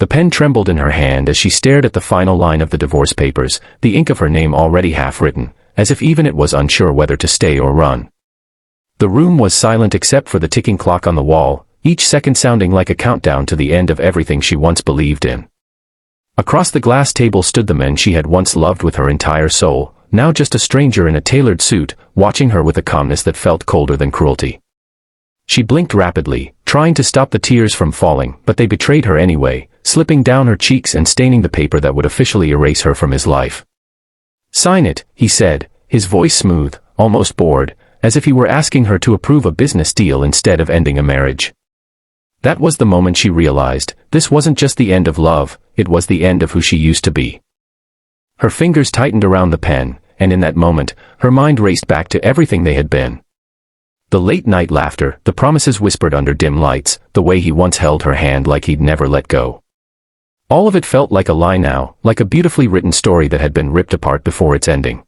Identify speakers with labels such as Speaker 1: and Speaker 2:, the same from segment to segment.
Speaker 1: The pen trembled in her hand as she stared at the final line of the divorce papers, the ink of her name already half-written, as if even it was unsure whether to stay or run. The room was silent except for the ticking clock on the wall, each second sounding like a countdown to the end of everything she once believed in. Across the glass table stood the man she had once loved with her entire soul, now just a stranger in a tailored suit, watching her with a calmness that felt colder than cruelty. She blinked rapidly, trying to stop the tears from falling, but they betrayed her anyway, slipping down her cheeks and staining the paper that would officially erase her from his life. "Sign it," he said, his voice smooth, almost bored, as if he were asking her to approve a business deal instead of ending a marriage. That was the moment she realized, this wasn't just the end of love, it was the end of who she used to be. Her fingers tightened around the pen, and in that moment, her mind raced back to everything they had been. The late-night laughter, the promises whispered under dim lights, the way he once held her hand like he'd never let go. All of it felt like a lie now, like a beautifully written story that had been ripped apart before its ending.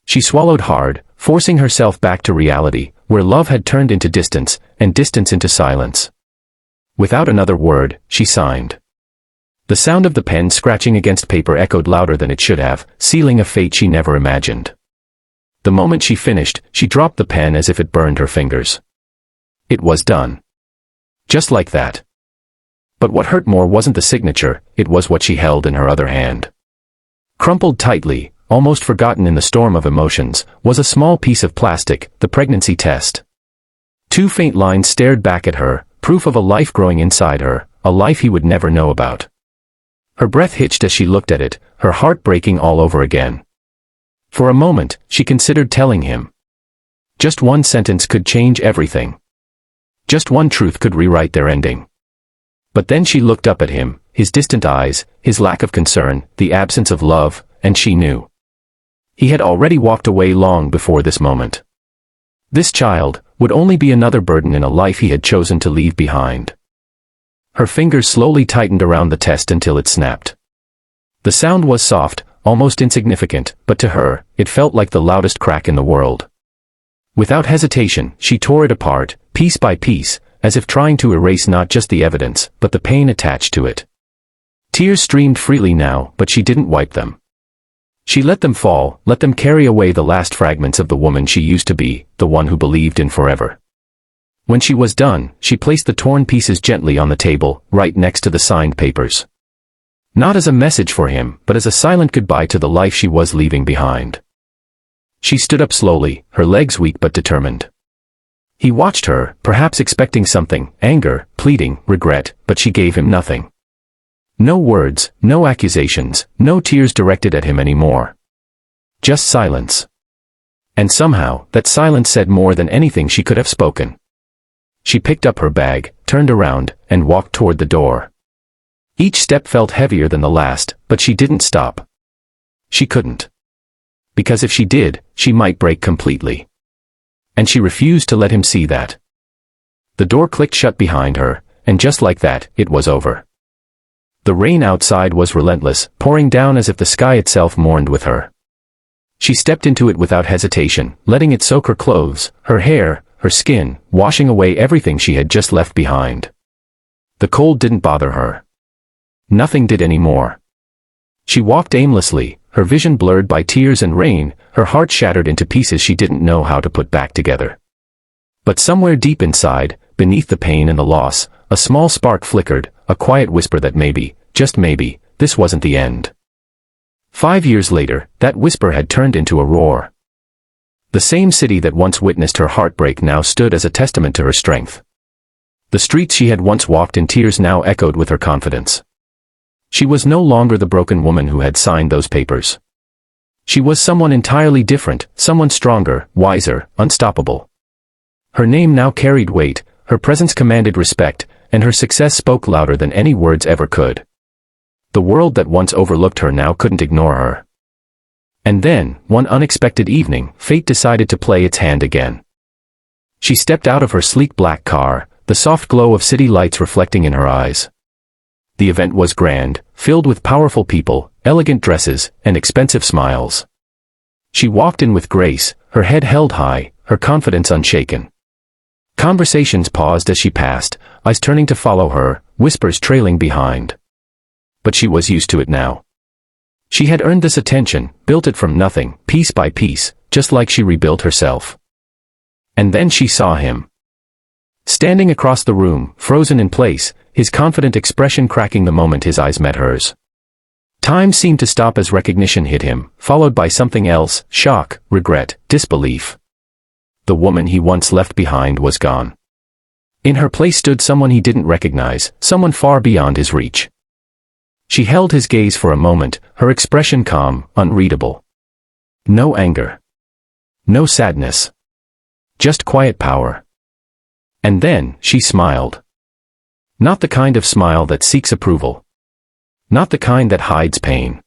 Speaker 1: She swallowed hard, forcing herself back to reality, where love had turned into distance, and distance into silence. Without another word, she signed. The sound of the pen scratching against paper echoed louder than it should have, sealing a fate she never imagined. The moment she finished, she dropped the pen as if it burned her fingers. It was done. Just like that. But what hurt more wasn't the signature, it was what she held in her other hand. Crumpled tightly, almost forgotten in the storm of emotions, was a small piece of plastic, the pregnancy test. Two faint lines stared back at her, proof of a life growing inside her, a life he would never know about. Her breath hitched as she looked at it, her heart breaking all over again. For a moment, she considered telling him. Just one sentence could change everything. Just one truth could rewrite their ending. But then she looked up at him, his distant eyes, his lack of concern, the absence of love, and she knew. He had already walked away long before this moment. This child would only be another burden in a life he had chosen to leave behind. Her fingers slowly tightened around the test until it snapped. The sound was soft, almost insignificant, but to her, it felt like the loudest crack in the world. Without hesitation, she tore it apart, piece by piece, as if trying to erase not just the evidence, but the pain attached to it. Tears streamed freely now, but she didn't wipe them. She let them fall, let them carry away the last fragments of the woman she used to be, the one who believed in forever. When she was done, she placed the torn pieces gently on the table, right next to the signed papers. Not as a message for him, but as a silent goodbye to the life she was leaving behind. She stood up slowly, her legs weak but determined. He watched her, perhaps expecting something, anger, pleading, regret, but she gave him nothing. No words, no accusations, no tears directed at him anymore. Just silence. And somehow, that silence said more than anything she could have spoken. She picked up her bag, turned around, and walked toward the door. Each step felt heavier than the last, but she didn't stop. She couldn't. Because if she did, she might break completely. And she refused to let him see that. The door clicked shut behind her, and just like that, it was over. The rain outside was relentless, pouring down as if the sky itself mourned with her. She stepped into it without hesitation, letting it soak her clothes, her hair, her skin, washing away everything she had just left behind. The cold didn't bother her. Nothing did anymore. She walked aimlessly, her vision blurred by tears and rain, her heart shattered into pieces she didn't know how to put back together. But somewhere deep inside, beneath the pain and the loss, a small spark flickered, a quiet whisper that maybe, just maybe, this wasn't the end. 5 years later, that whisper had turned into a roar. The same city that once witnessed her heartbreak now stood as a testament to her strength. The streets she had once walked in tears now echoed with her confidence. She was no longer the broken woman who had signed those papers. She was someone entirely different, someone stronger, wiser, unstoppable. Her name now carried weight, her presence commanded respect, and her success spoke louder than any words ever could. The world that once overlooked her now couldn't ignore her. And then, one unexpected evening, fate decided to play its hand again. She stepped out of her sleek black car, the soft glow of city lights reflecting in her eyes. The event was grand, filled with powerful people, elegant dresses, and expensive smiles. She walked in with grace, her head held high, her confidence unshaken. Conversations paused as she passed, eyes turning to follow her, whispers trailing behind. but she was used to it now. She had earned this attention, built it from nothing, piece by piece, just like she rebuilt herself. And then she saw him. Standing across the room, frozen in place, his confident expression cracking the moment his eyes met hers. Time seemed to stop as recognition hit him, followed by something else, shock, regret, disbelief. The woman he once left behind was gone. In her place stood someone he didn't recognize, someone far beyond his reach. She held his gaze for a moment, her expression calm, unreadable. No anger. No sadness. Just quiet power. And then, she smiled. Not the kind of smile that seeks approval. Not the kind that hides pain.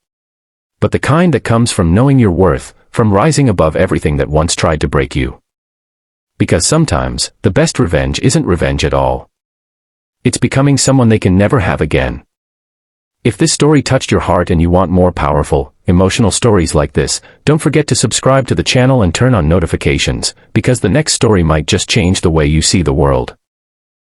Speaker 1: But the kind that comes from knowing your worth, from rising above everything that once tried to break you. Because sometimes, the best revenge isn't revenge at all. It's becoming someone they can never have again. If this story touched your heart and you want more powerful, emotional stories like this, don't forget to subscribe to the channel and turn on notifications, because the next story might just change the way you see the world.